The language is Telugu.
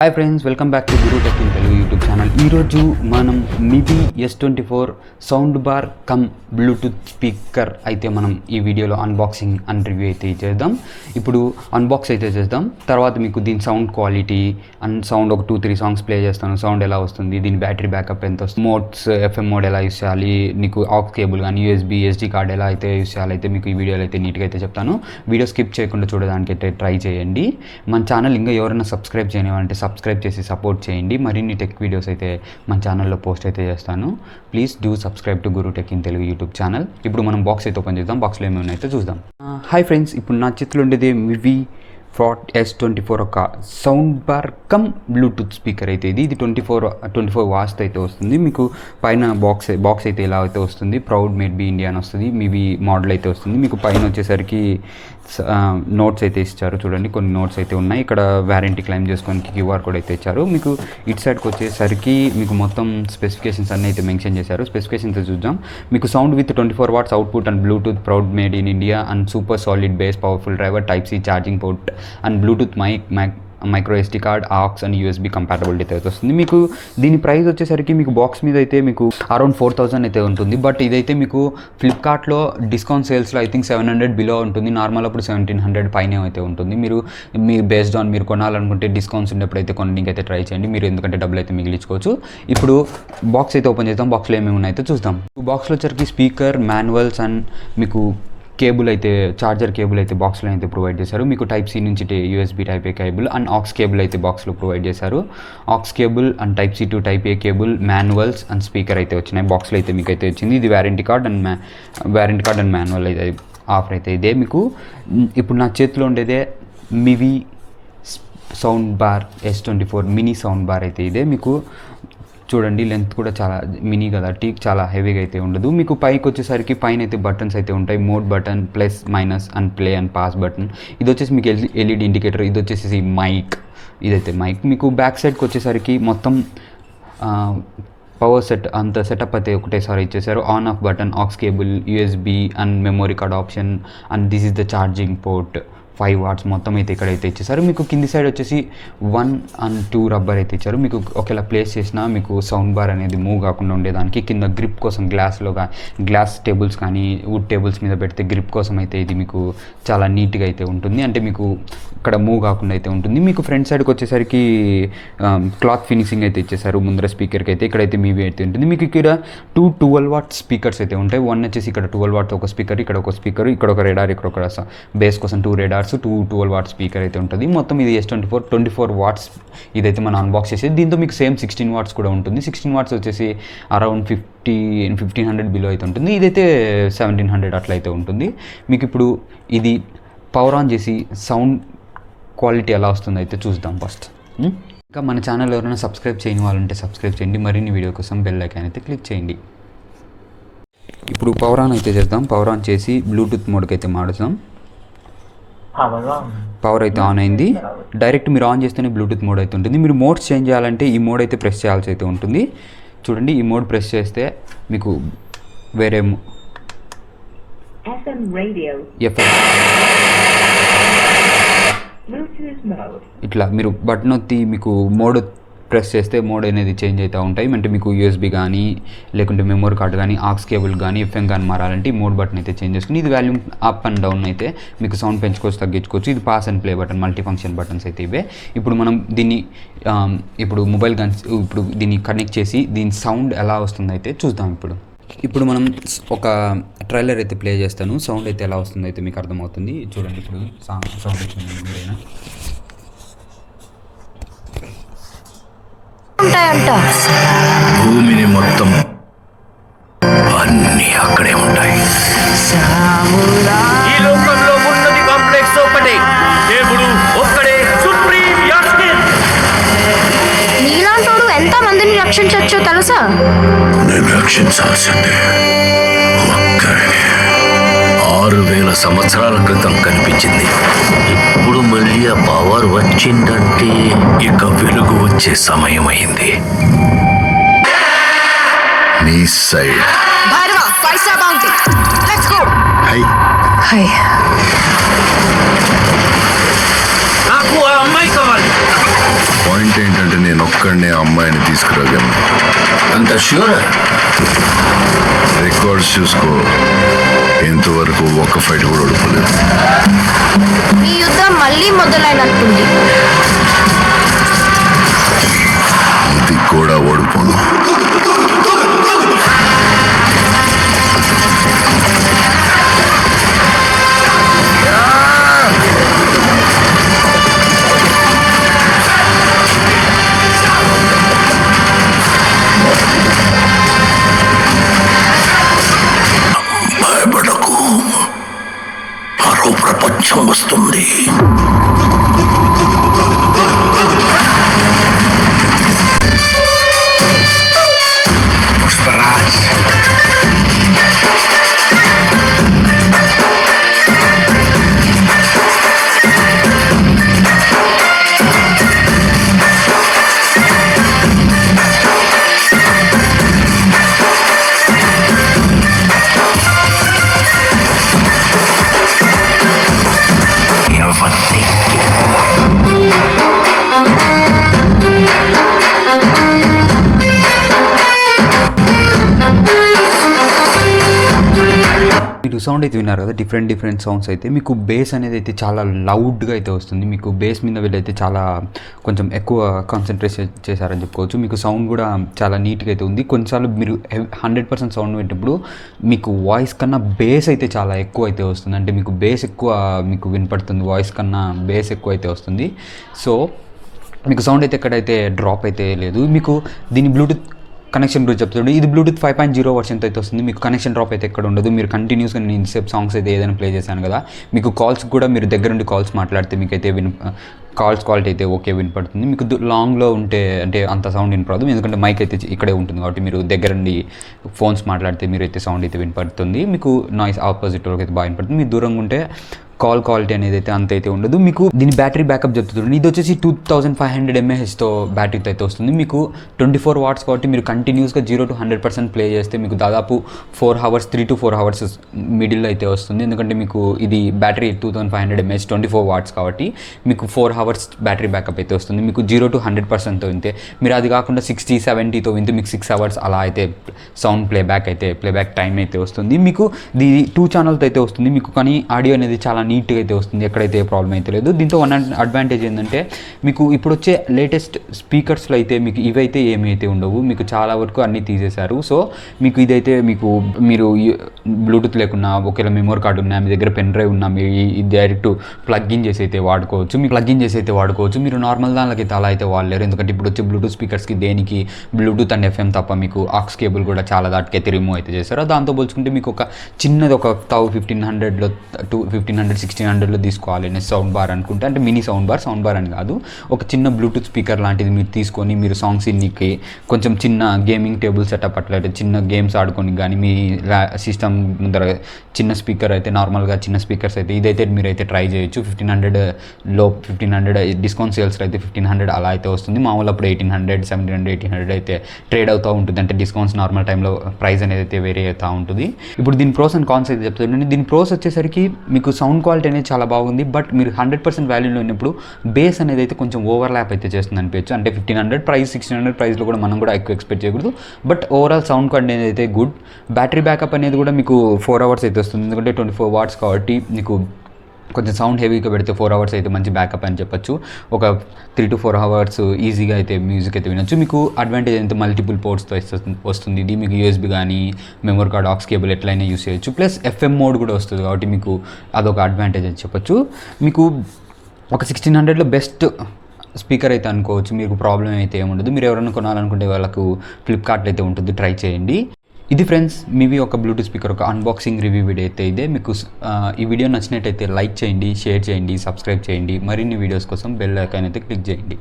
Hi friends, welcome back to Guru tech in Telugu YouTube channel. ఈరోజు మనం మివి S24 sound bar come Bluetooth speaker అయితే మనం ఈ వీడియోలో అన్బాక్సింగ్ అండ్ రివ్యూ అయితే చేద్దాం. ఇప్పుడు అన్బాక్స్ అయితే చేద్దాం. తర్వాత మీకు దీని సౌండ్ క్వాలిటీ అండ్ సౌండ్ ఒక 2-3 సాంగ్స్ ప్లే చేస్తాను. సౌండ్ ఎలా వస్తుంది, దీని బ్యాటరీ బ్యాకప్ ఎంత వస్తుంది, మోడ్స్ FM మోడ్ ఎలా యూస్ చేయాలి, నీకు ఆక్స్ కేబుల్ కానీ USB SD కార్డ్ ఎలా అయితే యూస్ చేయాలి అయితే మీకు ఈ వీడియోలో అయితే నీట్గా అయితే చెప్తాను. వీడియో స్కిప్ చేయకుండా చూడడానికి అయితే ట్రై చేయండి. మన ఛానల్ ఇంకా ఎవరైనా సబ్స్క్రైబ్ చేయనివ్వాలంటే సబ్స్క్రైబ్ చేసి సపోర్ట్ చేయండి. మరిన్ని టెక్ వీడియోస్ అయితే మన ఛానల్లో పోస్ట్ అయితే చేస్తాను. Please do subscribe to Guru tech in Telugu YouTube channel. ఇప్పుడు మనం బాక్స్ అయితే ఓపెన్ చేద్దాం. బాక్స్లో ఏమైనా అయితే చూద్దాం. హాయ్ ఫ్రెండ్స్, ఇప్పుడు నా చేతిలో ఉండేది మివి S24 ఒక sound bar come Bluetooth speaker అయితే ఇది 24 వాట్స్ అయితే వస్తుంది. మీకు పైన బాక్స్ అయితే ఇలా అయితే వస్తుంది. ప్రౌడ్ మేడ్ బి ఇండియా అని వస్తుంది. మివి మోడల్ అయితే వస్తుంది. మీకు పైన వచ్చేసరికి నోట్స్ అయితే ఇచ్చారు. చూడండి, కొన్ని నోట్స్ అయితే ఉన్నాయి. ఇక్కడ వారంటీ క్లెయిమ్ చేసుకోనికి QR కోడ్ అయితే ఇచ్చారు. మీకు ఇటు సైడ్కి వచ్చేసరికి మీకు మొత్తం స్పెసిఫికేషన్స్ అన్నీ అయితే మెన్షన్ చేశారు. స్పెసిఫికేషన్స్ చూద్దాం. మీకు sound with 24 watts output and Bluetooth proud made in India and super solid bass powerful driver type C charging port and Bluetooth micro SD card aux and USB compatibility అయితే వస్తుంది. మీకు దీని ప్రైస్ వచ్చేసరికి మీకు బాక్స్ మీద అయితే మీకు అరౌండ్ 4,000 అయితే ఉంటుంది. బట్ ఇదైతే మీకు ఫ్లిప్కార్ట్లో డిస్కౌంట్ సేల్స్లో ఐ థింక్ 700 బిలో ఉంటుంది. నార్మల్ అప్పుడు 1700 పైన అయితే ఉంటుంది. మీ బేస్డ్ ఆన్ మీరు కొనాలనుకుంటే డిస్కౌంట్స్ ఉన్నప్పుడు అయితే కొనడానికి అయితే ట్రై చేయండి. మీరు ఎందుకంటే డబ్బులు అయితే మిగిలించుకోవచ్చు. ఇప్పుడు బాక్స్ అయితే ఓపెన్ చేద్దాం. బాక్స్లో ఏమేమి ఉన్నాయో చూద్దాం. బాక్స్లో వచ్చరికి స్పీకర్, మాన్యువల్స్ అండ్ మీకు కేబుల్ అయితే చార్జర్ కేబుల్ అయితే బాక్స్లో అయితే ప్రొవైడ్ చేశారు. మీకు టైప్ C నుంచి USB type A cable and aux cable అయితే బాక్స్లో ప్రొవైడ్ చేశారు. Aux cable and type C to type A cable, manuals and speaker అయితే వచ్చినాయి. బాక్స్లో అయితే మీకు అయితే వచ్చింది. ఇది వారంటీ కార్డ్ అండ్ మాన్యువల్ అయితే ఆఫర్ అయితే ఇదే. మీకు ఇప్పుడు నా చేతిలో ఉండేదే మివి sound bar S24 mini sound bar అయితే ఇదే. మీకు చూడండి, లెంత్ కూడా చాలా మినీ కదా, చాలా హెవీగా అయితే ఉండదు. మీకు పైకి వచ్చేసరికి పైన అయితే బటన్స్ అయితే ఉంటాయి. Mode button, plus minus and play and pass button. ఇది వచ్చేసి మీకు LED ఇండికేటర్. ఇది వచ్చేసి మైక్, ఇదైతే మైక్. మీకు బ్యాక్ సైడ్కి వచ్చేసరికి మొత్తం పవర్ సెటప్ అయితే ఒకటేసారి ఇచ్చేసారు. On off button, aux cable, USB and memory card option and this is the charging port. 5 watts మొత్తం అయితే ఇక్కడైతే ఇచ్చేసారు. మీకు కింది సైడ్ వచ్చేసి 1 and 2 రబ్బర్ అయితే ఇచ్చారు. మీకు ఒకవేళ ప్లేస్ చేసినా మీకు సౌండ్ బార్ అనేది మూవ్ కాకుండా ఉండేదానికి కింద గ్రిప్ కోసం గ్లాస్ టేబుల్స్ కానీ వుడ్ టేబుల్స్ మీద పెడితే గ్రిప్ కోసం అయితే ఇది మీకు చాలా నీట్గా అయితే ఉంటుంది. అంటే మీకు ఇక్కడ మూవ్ కాకుండా అయితే ఉంటుంది. మీకు ఫ్రంట్ సైడ్కి వచ్చేసరికి క్లాత్ ఫినిషింగ్ అయితే ఇచ్చేసారు ముందర స్పీకర్కి అయితే. ఇక్కడైతే మీవి అయితే ఉంటుంది. మీకు ఇక్కడ 2 12 వాట్ స్పీకర్స్ అయితే ఉంటాయి. 1 వచ్చేసి ఇక్కడ 12 వాట్ ఒక స్పీకర్, ఇక్కడ ఒక స్పీకర్, ఇక్కడ ఒక రేడార్, ఇక్కడ ఒక బేస్ కోసం 2 రేడార్స్, 2 12 వాట్ స్పీకర్ అయితే ఉంటుంది. మొత్తం ఇది S24 24 వాట్స్ ఇదైతే మనం అన్బాక్స్ చేసేది. దీంతో మీకు సేమ్ 16 వాట్స్ కూడా ఉంటుంది. 16 వాట్స్ వచ్చేసి అరౌండ్ 1500 బిలో అయితే ఉంటుంది. ఇదైతే 1700 అట్లా అయితే ఉంటుంది. మీకు ఇప్పుడు ఇది పవర్ ఆన్ చేసి సౌండ్ క్వాలిటీ ఎలా వస్తుందో అయితే చూద్దాం ఫస్ట్. ఇంకా మన ఛానల్ ఎవరైనా సబ్స్క్రైబ్ చేయని వాళ్ళంటే సబ్స్క్రైబ్ చేయండి. మరిన్ని వీడియో కోసం బెల్ ఐకాన్ అయితే క్లిక్ చేయండి. ఇప్పుడు పవర్ ఆన్ అయితే చేద్దాం. పవర్ ఆన్ చేసి బ్లూటూత్ మోడ్కి అయితే మారుద్దాం. పవర్ అయితే ఆన్ అయింది. డైరెక్ట్ మీరు ఆన్ చేస్తేనే బ్లూటూత్ మోడ్ అయితే ఉంటుంది. మీరు మోడ్స్ చేంజ్ చేయాలంటే ఈ మోడ్ అయితే ప్రెస్ చేయాల్సి అయితే ఉంటుంది. చూడండి, ఈ మోడ్ ప్రెస్ చేస్తే మీకు వేరే ఇట్లా మీరు బటన్ ఒత్తి మీకు మోడ్ ప్రెస్ చేస్తే మోడ్ అనేది చేంజ్ అవుతూ ఉంటాయి. అంటే మీకు USB కానీ లేకుంటే మెమొరీ కార్డ్ కానీ ఆక్స్ కేబుల్ కానీ FM కానీ మారాలంటే ఈ మోడ్ బటన్ అయితే చేంజ్ చేసుకుని ఇది వాల్యూమ్ అప్ అండ్ డౌన్ అయితే మీకు సౌండ్ పెంచుకోవచ్చు, తగ్గించుకోవచ్చు. ఇది pass and play button, multi function buttons అయితే ఇవే. ఇప్పుడు మనం దీన్ని ఇప్పుడు మొబైల్ గన్స్ ఇప్పుడు దీన్ని కనెక్ట్ చేసి దీని సౌండ్ ఎలా వస్తుందో అయితే చూద్దాం. ఇప్పుడు మనం ఒక ట్రైలర్ అయితే ప్లే చేస్తాను. సౌండ్ అయితే ఎలా వస్తుందో అయితే మీకు అర్థమవుతుంది. చూడండి, ఇప్పుడు సౌండ్ వచ్చింది. మీరైనా భూమిని మొత్తం అన్ని అక్కడే ఉంటాయి. ఈ లోకంలో ఉన్నది కాంప్లెక్స్ ఒకటే, దేవుడు ఒక్కడే సుప్రీం యాస్కిన్. నీలాంటోడు ఎంత మందిని రక్షించొచ్చో తెలుసా? నేను రక్షించాల్సిందే ఒక్కడే. 6000 సంవత్సరాల క్రితం కనిపించింది. ఇప్పుడు మళ్ళీ ఆ పవర్ వచ్చిందంటే ఇక వెలుగు వచ్చే సమయం అయింది. నీ సైడ్ నాకు ఆ అమ్మాయి కావాలి. పాయింట్ ఏంటంటే నేను ఒక్కడనే అమ్మాయిని తీసుకురాగలను. అంత ష్యూర్? రికార్డ్స్ చూసుకో, ఇంతవరకు ఒక్క ఫైట్ కూడా ఓడిపోలేదు. మీ యుద్ధం మళ్ళీ మొదలైనట్టుంది. ఇది కూడా ఓడిపోను. భయపడకు, మరో ప్రపంచం వస్తుంది. పుష్పరాజ్, మీరు సౌండ్ అయితే విన్నారు కదా, డిఫరెంట్ సౌండ్స్ అయితే మీకు బేస్ అనేది అయితే చాలా లౌడ్గా అయితే వస్తుంది. మీకు బేస్ మీద వీళ్ళైతే చాలా కొంచెం ఎక్కువ కాన్సన్ట్రేషన్ చేశారని చెప్పుకోవచ్చు. మీకు సౌండ్ కూడా చాలా నీట్గా అయితే ఉంది. కొన్నిసార్లు మీరు 100% సౌండ్ వింటప్పుడు మీకు వాయిస్ కన్నా బేస్ అయితే చాలా ఎక్కువ అయితే వస్తుంది. అంటే మీకు బేస్ ఎక్కువ మీకు వినపడుతుంది, వాయిస్ కన్నా బేస్ ఎక్కువ అయితే వస్తుంది. సో మీకు సౌండ్ అయితే ఎక్కడైతే డ్రాప్ అయితే లేదు. మీకు దీని బ్లూటూత్ కనెక్షన్ గురించి చెప్తాడు. ఇది బ్లూటూత్ 5.0 వర్షన్తో అయితే వస్తుంది. మీకు కనెక్షన్ డ్రాప్ అయితే ఎక్కడ ఉండదు. మీరు కంటిన్యూస్గా నేను ఇంతసేపు సాంగ్స్ అయితే ఏదైనా ప్లే చేశాను కదా, మీకు కాల్స్ కూడా మీరు దగ్గర నుండి కాల్స్ మాట్లాడితే మీకు అయితే కాల్స్ క్వాలిటీ అయితే ఓకే వినపడుతుంది. మీకు లాంగ్లో ఉంటే అంటే అంత సౌండ్ వినపడదు, ఎందుకంటే మైక్ అయితే ఇక్కడే ఉంటుంది కాబట్టి మీరు దగ్గర నుండి ఫోన్స్ మాట్లాడితే మీరు అయితే సౌండ్ అయితే వినపడుతుంది. మీకు నాయిస్ ఆపోజిట్ వరకు అయితే బాగా వినపడుతుంది. మీరు దూరంగా ఉంటే కాల్ క్వాలిటీ అనేది అయితే అంత అయితే ఉండదు. మీకు దీని బ్యాటరీ బ్యాకప్ చెప్తుంది. ఇది వచ్చేసి 2500 mAhతో బ్యాటరీతో అయితే వస్తుంది. మీకు 24 watts కాబట్టి మీరు కంటిన్యూస్గా 0 to 100% ప్లే చేస్తే మీకు దాదాపు 4 hours 3 to 4 hours మిడిల్లో అయితే వస్తుంది. ఎందుకంటే మీకు ఇది బ్యాటరీ 2500 mAh 24 watts కాబట్టి మీకు 4 hours బ్యాటరీ బ్యాకప్ అయితే వస్తుంది. మీకు 0 to 100%తో వింటే, మీరు అది కాకుండా 60-70తో వింటే మీకు 6 hours అలా అయితే సౌండ్ ప్లేబ్యాక్ టైం అయితే వస్తుంది. మీకు ఇది 2 channelతో అయితే వస్తుంది. మీకు కానీ ఆడియో అనేది చాలా నీట్గా అయితే వస్తుంది, ఎక్కడైతే ప్రాబ్లం అయితే లేదు. దీంతో వన్ అడ్వాంటేజ్ ఏంటంటే మీకు ఇప్పుడు వచ్చే లేటెస్ట్ స్పీకర్స్లో అయితే మీకు ఇవైతే ఏమి అయితే ఉండవు. మీకు చాలా వరకు అన్నీ తీసేశారు. సో మీకు ఇదైతే మీరు బ్లూటూత్ లేకున్నా, ఒకవేళ మెమరీ కార్డు ఉన్నా, మీ దగ్గర పెన్ డ్రైవ్ ఉన్నా, మీరు డైరెక్ట్ ప్లగ్ఇన్ చేసి అయితే వాడుకోవచ్చు. మీరు నార్మల్ దానిలోకి అయితే అలా అయితే వాడలేరు. ఎందుకంటే ఇప్పుడు వచ్చే బ్లూటూత్ స్పీకర్స్కి దేనికి బ్లూటూత్ అండ్ FM తప్ప మీకు ఆక్స్ కేబుల్ కూడా చాలా దాటికైతే రిమూవ్ అయితే చేశారు. దాంతో పోల్చుకుంటే మీకు ఒక చిన్నది ఒక 1500లో 1600లో తీసుకోవాలి సౌండ్ బార్ అనుకుంటే, అంటే మినీ సౌండ్ బార్ అని కాదు, ఒక చిన్న బ్లూటూత్ స్పీకర్ లాంటిది మీరు తీసుకొని మీరు సాంగ్స్ ఇన్నికి కొంచెం చిన్న గేమింగ్ టేబుల్ సెటప్ అట్లయితే చిన్న గేమ్స్ ఆడుకొని కానీ మీ సిస్టమ్ ముందర చిన్న స్పీకర్ అయితే నార్మల్గా చిన్న స్పీకర్స్ అయితే ఇదైతే మీరైతే ట్రై చేయొచ్చు. 1500 డిస్కౌంట్ సేల్స్ అయితే 1500 అలా అయితే వస్తుంది. మామూలు అప్పుడు 1800, 1700, 1800 అయితే ట్రేడ్ అవుతూ ఉంటుంది. అంటే డిస్కౌంట్స్ నార్మల్ టైంలో ప్రైస్ అనేది అయితే వేరీ అవుతూ ఉంటుంది. ఇప్పుడు దీని ప్రోస్ అండ్ కాన్స్ అయితే చెప్తాను. దీని ప్రోస్ వచ్చేసరికి మీకు సౌండ్ క్వాలిటీ అనేది చాలా బాగుంది. బట్ మీరు 100% వాల్యూలో ఉన్నప్పుడు బేస్ అనేది అయితే కొంచెం ఓవర్లాప్ అయితే చేస్తుంది అనిపించచ్చు. అంటే 1500 ప్రైస్ 1600 ప్రైస్లో కూడా మనం కూడా ఎక్కువ ఎక్స్పెక్ట్ చేయకూడదు. బట్ ఓవరాల్ సౌండ్ క్వాలిటీ అనేది అయితే గుడ్. బ్యాటరీ బ్యాకప్ అనేది కూడా మీకు 4 hours అయితే వస్తుంది. ఎందుకంటే 24 watts కాబట్టి మీకు కొంచెం సౌండ్ హెవీగా పెడితే 4 hours అయితే మంచి బ్యాకప్ అని చెప్పొచ్చు. ఒక 3 to 4 hours ఈజీగా అయితే మ్యూజిక్ అయితే వినొచ్చు. మీకు అడ్వాంటేజ్ అయితే మల్టిపుల్ పోర్ట్స్తో వస్తుంది. ఇది మీకు USB కానీ మెమరీ కార్డ్ ఆక్స్ కేబుల్ ఎట్లయినా యూస్ చేయొచ్చు. ప్లస్ FM మోడ్ కూడా వస్తుంది కాబట్టి మీకు అదొక అడ్వాంటేజ్ అని చెప్పొచ్చు. మీకు ఒక 1600లో బెస్ట్ స్పీకర్ అయితే అనుకోవచ్చు. మీకు ప్రాబ్లం అయితే ఏముండదు. మీరు ఎవరైనా కొనాలనుకుంటే వాళ్ళకు ఫ్లిప్కార్ట్లో అయితే ఉంటుంది, ట్రై చేయండి. ఇది ఫ్రెండ్స్ మీవి ఒక బ్లూటూత్ స్పీకర్ ఒక అన్బాక్సింగ్ రివ్యూ వీడియో అయితే ఇదే. మీకు ఈ వీడియో నచ్చినట్టయితే లైక్ చేయండి, షేర్ చేయండి, సబ్స్క్రైబ్ చేయండి. మరిన్ని వీడియోస్ కోసం బెల్ ఐకాన్ అయితే క్లిక్ చేయండి.